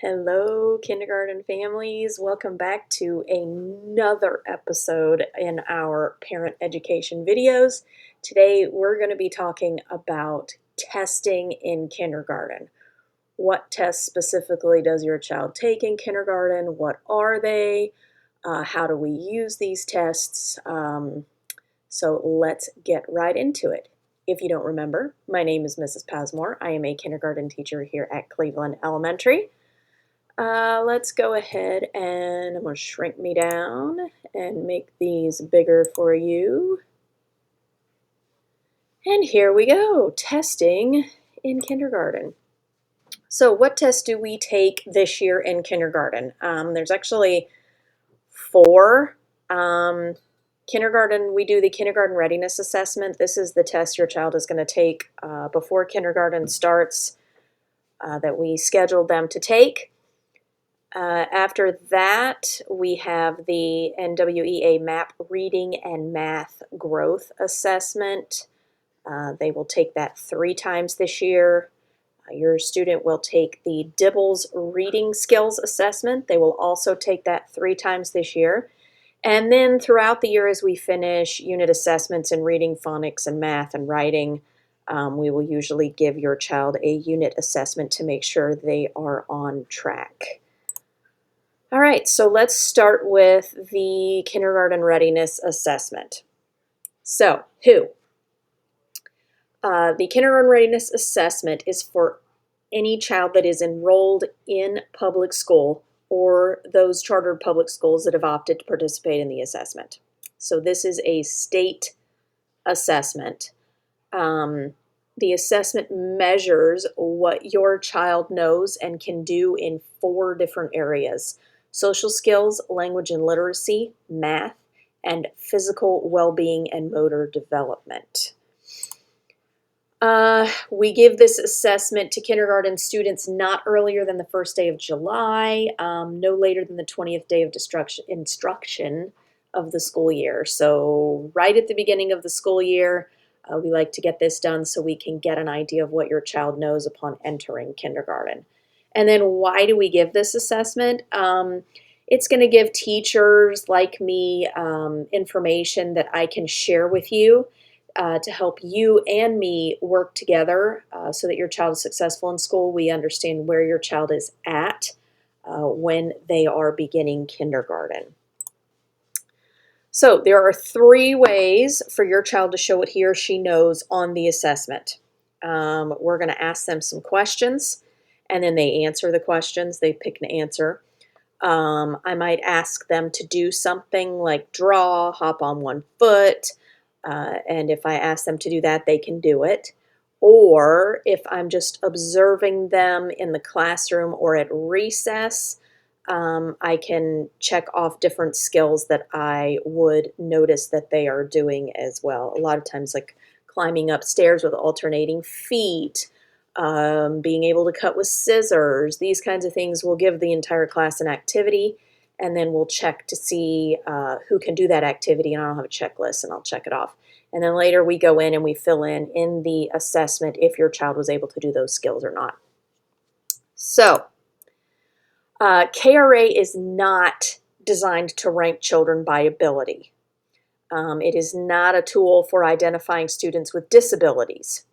Hello, kindergarten families. Welcome back to another episode in our parent education videos. Today, we're going to be talking about testing in kindergarten. What tests specifically does your child take in kindergarten? What are they? How do we use these tests? So let's get right into it. If you don't remember, my name is Mrs. Pasmore. I am a kindergarten teacher here at Cleveland Elementary. Let's go ahead and I'm going to shrink me down and make these bigger for you. And here we go, testing in kindergarten. So what tests do we take this year in kindergarten? There's actually four. Kindergarten, we do the kindergarten readiness assessment. This is the test your child is going to take before kindergarten starts that we scheduled them to take. After that, we have the NWEA MAP reading and math growth assessment. They will take that 3 times this year. Your student will take the DIBELS reading skills assessment. They will also take that 3 times this year. And then throughout the year as we finish unit assessments in reading, phonics, and math and writing, we will usually give your child a unit assessment to make sure they are on track. All right, so let's start with the kindergarten readiness assessment. So, the kindergarten readiness assessment is for any child that is enrolled in public school or those chartered public schools that have opted to participate in the assessment. So this is a state assessment. The assessment measures what your child knows and can do in 4 different areas: social skills, language and literacy, math, and physical well-being and motor development. We give this assessment to kindergarten students not earlier than the first day of July, no later than the 20th day of instruction of the school year. So right at the beginning of the school year, we like to get this done so we can get an idea of what your child knows upon entering kindergarten. And then why do we give this assessment? It's going to give teachers like me information that I can share with you to help you and me work together so that your child is successful in school. We understand where your child is at when they are beginning kindergarten. So there are 3 ways for your child to show what he or she knows on the assessment. We're going to ask them some questions, and then they answer the questions. They pick an answer. I might ask them to do something like draw, hop on 1 foot, and if I ask them to do that, they can do it. Or if I'm just observing them in the classroom or at recess, I can check off different skills that I would notice that they are doing as well. A lot of times, like climbing upstairs with alternating feet, being able to cut with scissors, these kinds of things will give the entire class an activity, and then we'll check to see who can do that activity, and I'll have a checklist and I'll check it off. And then later we go in and we fill in the assessment if your child was able to do those skills or not. So, KRA is not designed to rank children by ability. It is not a tool for identifying students with disabilities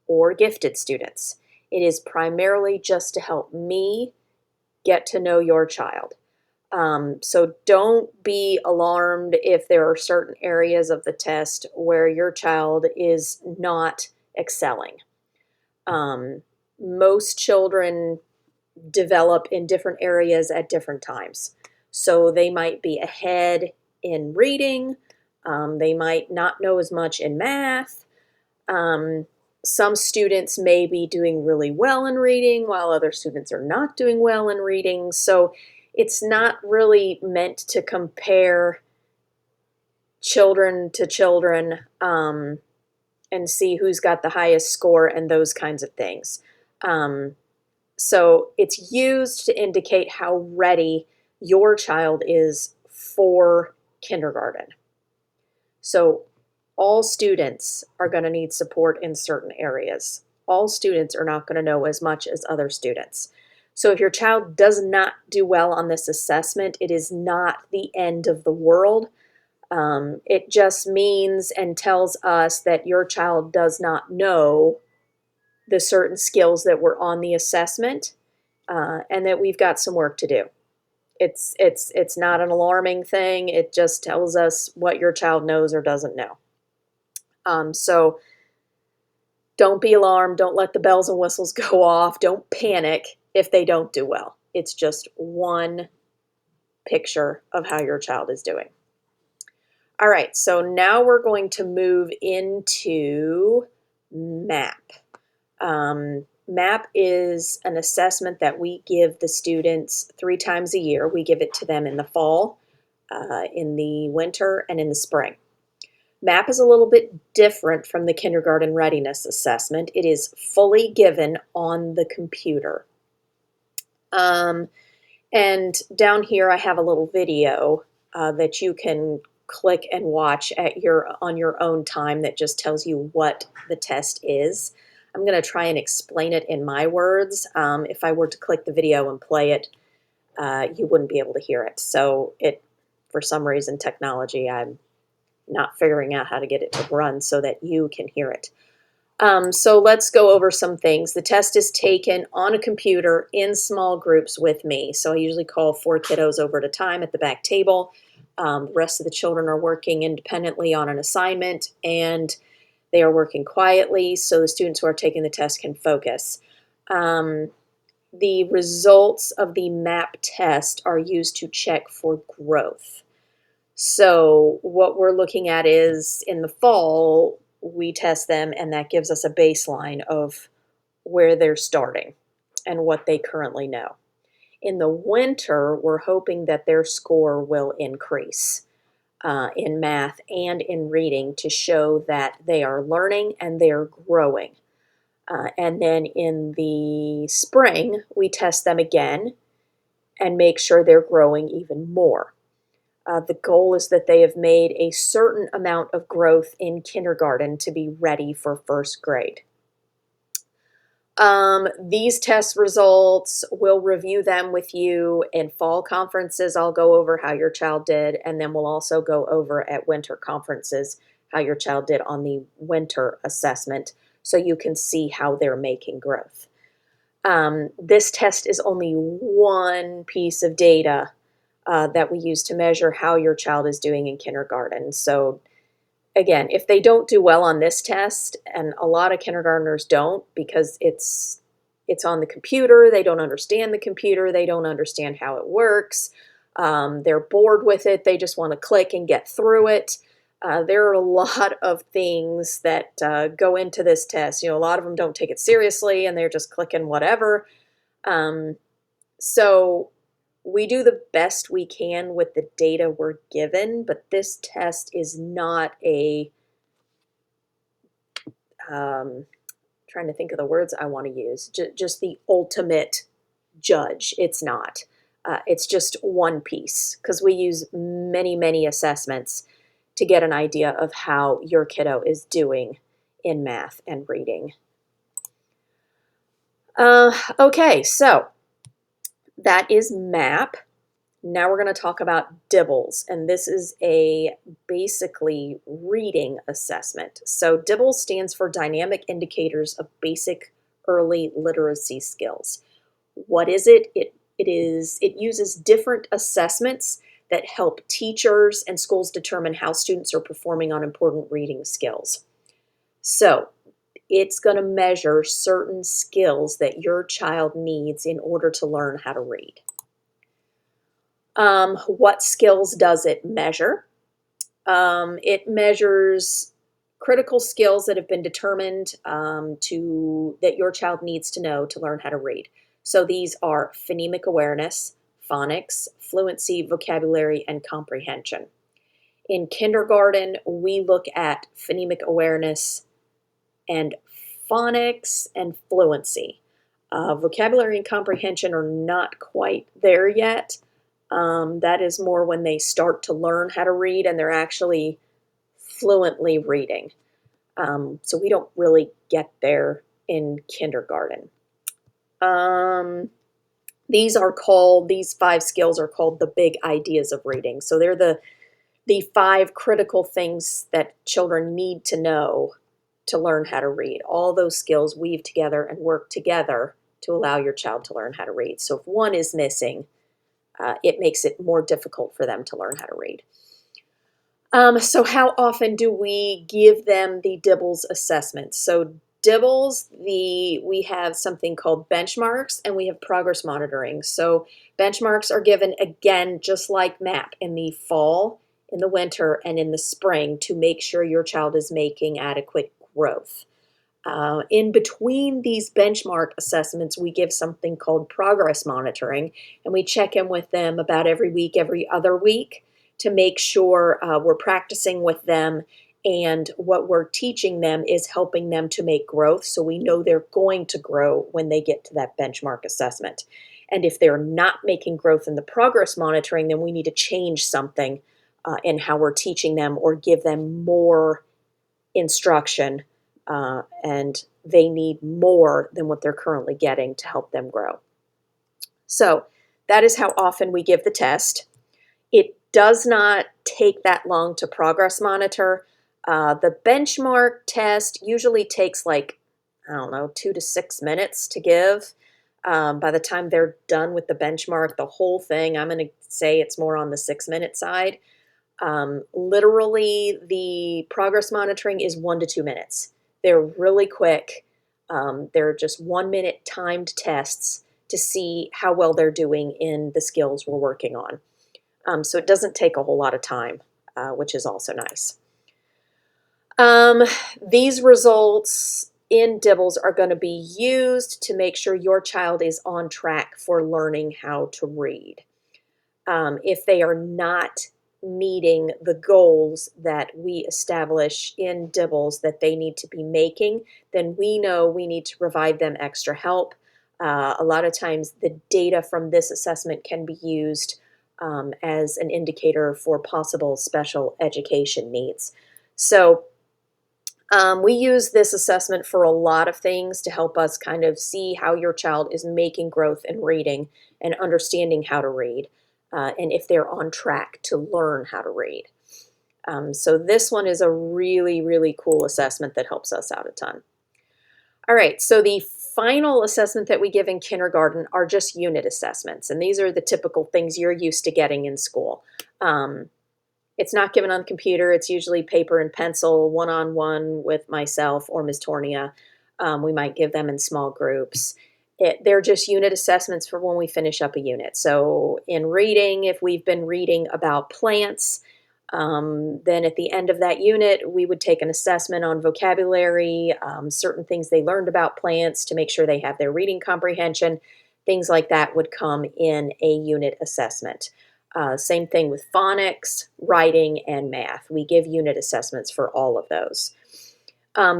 or gifted students. It is primarily just to help me get to know your child. So don't be alarmed if there are certain areas of the test where your child is not excelling. Most children develop in different areas at different times. So they might be ahead in reading. They might not know as much in math. Some students may be doing really well in reading while other students are not doing well in reading. So it's not really meant to compare children to children and see who's got the highest score and those kinds of things. So it's used to indicate how ready your child is for kindergarten. So all students are going to need support in certain areas. All students are not going to know as much as other students. So if your child does not do well on this assessment, it is not the end of the world. It just means and tells us that your child does not know the certain skills that were on the assessment, and that we've got some work to do. It's not an alarming thing. It just tells us what your child knows or doesn't know. So don't be alarmed. Don't let the bells and whistles go off. Don't panic if they don't do well. It's just one picture of how your child is doing. All right, so now we're going to move into MAP. MAP is an assessment that we give the students 3 times a year. We give it to them in the fall, in the winter, and in the spring. MAP is a little bit different from the kindergarten readiness assessment. It is fully given on the computer. And down here I have a little video that you can click and watch on your own time that just tells you what the test is. I'm going to try and explain it in my words. If I were to click the video and play it, you wouldn't be able to hear it. So for some reason, technology, I'm not figuring out how to get it to run so that you can hear it. So let's go over some things. The test is taken on a computer in small groups with me. So I usually call 4 kiddos over at a time at the back table. The rest of the children are working independently on an assignment, and they are working quietly so the students who are taking the test can focus. The results of the MAP test are used to check for growth. So what we're looking at is in the fall, we test them, and that gives us a baseline of where they're starting and what they currently know. In the winter, we're hoping that their score will increase in math and in reading to show that they are learning and they're growing. And then in the spring, we test them again and make sure they're growing even more. The goal is that they have made a certain amount of growth in kindergarten to be ready for first grade. These test results, we'll review them with you in fall conferences. I'll go over how your child did, and then we'll also go over at winter conferences how your child did on the winter assessment so you can see how they're making growth. This test is only one piece of data that we use to measure how your child is doing in kindergarten. So again, if they don't do well on this test, and a lot of kindergartners don't because it's on the computer, they don't understand the computer, they don't understand how it works, they're bored with it, they just want to click and get through it. There are a lot of things that go into this test. A lot of them don't take it seriously and they're just clicking whatever. So we do the best we can with the data we're given, but this test is not trying to think of the words I want to use, just the ultimate judge. It's not. It's just one piece because we use many, many assessments to get an idea of how your kiddo is doing in math and reading. Okay, so that is MAP. Now we're going to talk about DIBELS, and this is a basically reading assessment. So DIBELS stands for Dynamic Indicators of Basic Early Literacy Skills. What is it? It uses different assessments that help teachers and schools determine how students are performing on important reading skills. So it's going to measure certain skills that your child needs in order to learn how to read. What skills does it measure? It measures critical skills that have been determined that your child needs to know to learn how to read. So these are phonemic awareness, phonics, fluency, vocabulary, and comprehension. In kindergarten, we look at phonemic awareness and phonics and fluency. Vocabulary and comprehension are not quite there yet. That is more when they start to learn how to read and they're actually fluently reading. So we don't really get there in kindergarten. These 5 skills are called the big ideas of reading. So they're the 5 critical things that children need to know to learn how to read. All those skills weave together and work together to allow your child to learn how to read. So if one is missing, it makes it more difficult for them to learn how to read. So how often do we give them the DIBELS assessments? So DIBELS, we have something called benchmarks and we have progress monitoring. So benchmarks are given again, just like MAP, in the fall, in the winter, and in the spring to make sure your child is making adequate growth. In between these benchmark assessments, we give something called progress monitoring, and we check in with them about every week, every other week, to make sure we're practicing with them and what we're teaching them is helping them to make growth, so we know they're going to grow when they get to that benchmark assessment. And if they're not making growth in the progress monitoring, then we need to change something in how we're teaching them or give them more instruction, and they need more than what they're currently getting to help them grow. So that is how often we give the test. It does not take that long to progress monitor. The benchmark test usually takes like, I don't know, 2 to 6 minutes to give. By the time they're done with the benchmark, the whole thing, I'm going to say it's more on the 6-minute side. Literally, the progress monitoring is 1 to 2 minutes. They're really quick. They're just 1-minute timed tests to see how well they're doing in the skills we're working on. So it doesn't take a whole lot of time, which is also nice. These results in DIBELS are going to be used to make sure your child is on track for learning how to read. If they are not meeting the goals that we establish in DIBELS that they need to be making, then we know we need to provide them extra help. A lot of times the data from this assessment can be used as an indicator for possible special education needs. So we use this assessment for a lot of things to help us kind of see how your child is making growth in reading and understanding how to read, and if they're on track to learn how to read. So this one is a really, really cool assessment that helps us out a ton. All right, so the final assessment that we give in kindergarten are just unit assessments, and these are the typical things you're used to getting in school. It's not given on the computer. It's usually paper and pencil, one-on-one with myself or Ms. Tornia. We might give them in small groups. They're just unit assessments for when we finish up a unit. So in reading, if we've been reading about plants, then at the end of that unit, we would take an assessment on vocabulary, certain things they learned about plants to make sure they have their reading comprehension. Things like that would come in a unit assessment. Same thing with phonics, writing, and math. We give unit assessments for all of those.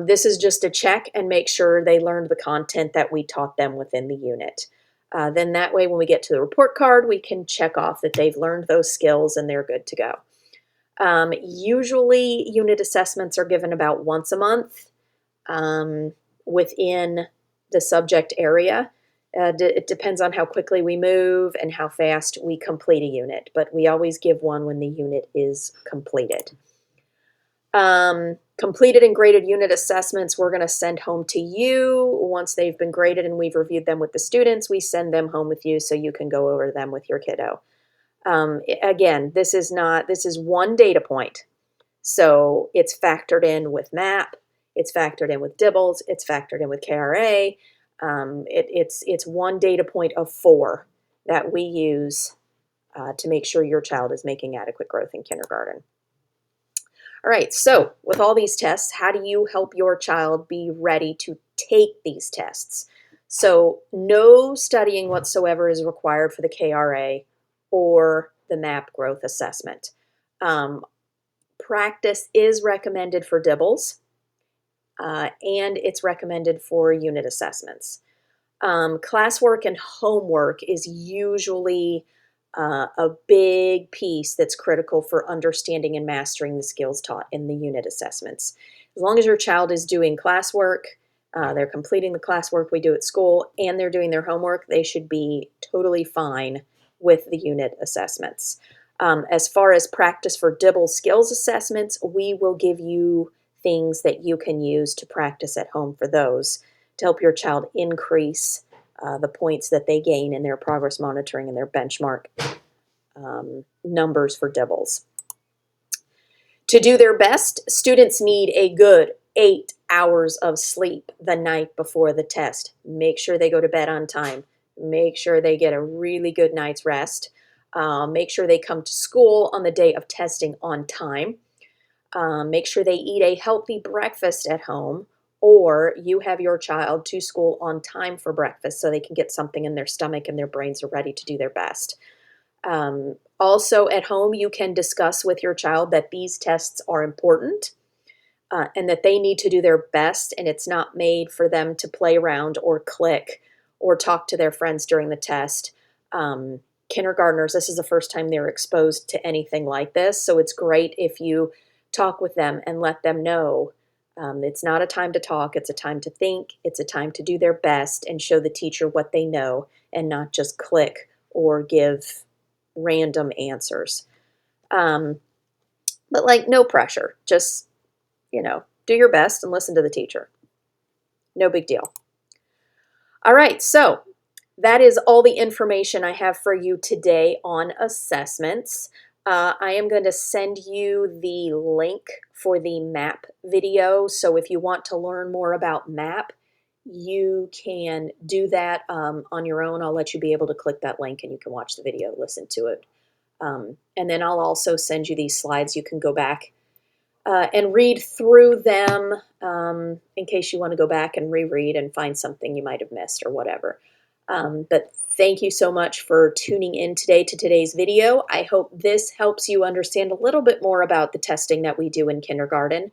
This is just to check and make sure they learned the content that we taught them within the unit. Then that way, when we get to the report card, we can check off that they've learned those skills and they're good to go. Usually, unit assessments are given about once a month within the subject area. It depends on how quickly we move and how fast we complete a unit, but we always give one when the unit is completed. Completed and graded unit assessments we're going to send home to you. Once they've been graded and we've reviewed them with the students, we send them home with you so you can go over them with your kiddo. Again, this is one data point. So it's factored in with MAP, it's factored in with DIBELS, it's factored in with KRA. It's one data point of 4 that we use to make sure your child is making adequate growth in kindergarten. All right, so with all these tests, how do you help your child be ready to take these tests? So no studying whatsoever is required for the KRA or the MAP growth assessment. Practice is recommended for DIBELS, and it's recommended for unit assessments. Classwork and homework is usually a big piece that's critical for understanding and mastering the skills taught in the unit assessments. As long as your child is doing classwork, they're completing the classwork we do at school, and they're doing their homework, they should be totally fine with the unit assessments. As far as practice for DIBELS skills assessments, we will give you things that you can use to practice at home for those to help your child increase the points that they gain in their progress monitoring and their benchmark numbers for DIBELS. To do their best, students need a good 8 hours of sleep the night before the test. Make sure they go to bed on time. Make sure they get a really good night's rest. Make sure they come to school on the day of testing on time. Make sure they eat a healthy breakfast at home, or you have your child to school on time for breakfast so they can get something in their stomach and their brains are ready to do their best. Also at home, you can discuss with your child that these tests are important and that they need to do their best, and it's not made for them to play around or click or talk to their friends during the test. Kindergartners, this is the first time they're exposed to anything like this, so it's great if you talk with them and let them know it's not a time to talk, it's a time to think, it's a time to do their best and show the teacher what they know and not just click or give random answers. But like, no pressure, just, do your best and listen to the teacher. No big deal. All right, so that is all the information I have for you today on assessments. I am going to send you the link for the MAP video. So if you want to learn more about MAP, you can do that on your own. I'll let you be able to click that link and you can watch the video, listen to it. And then I'll also send you these slides. You can go back and read through them in case you want to go back and reread and find something you might have missed or whatever. But thank you so much for tuning in today to today's video. I hope this helps you understand a little bit more about the testing that we do in kindergarten.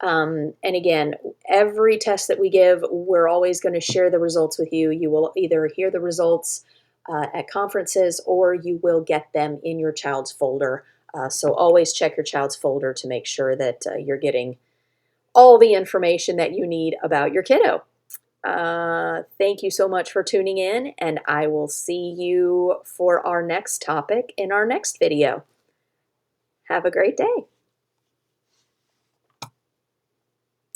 And again, every test that we give, we're always going to share the results with you. You will either hear the results at conferences or you will get them in your child's folder. So always check your child's folder to make sure that you're getting all the information that you need about your kiddo. Thank you so much for tuning in, and I will see you for our next topic in our next video. Have a great day.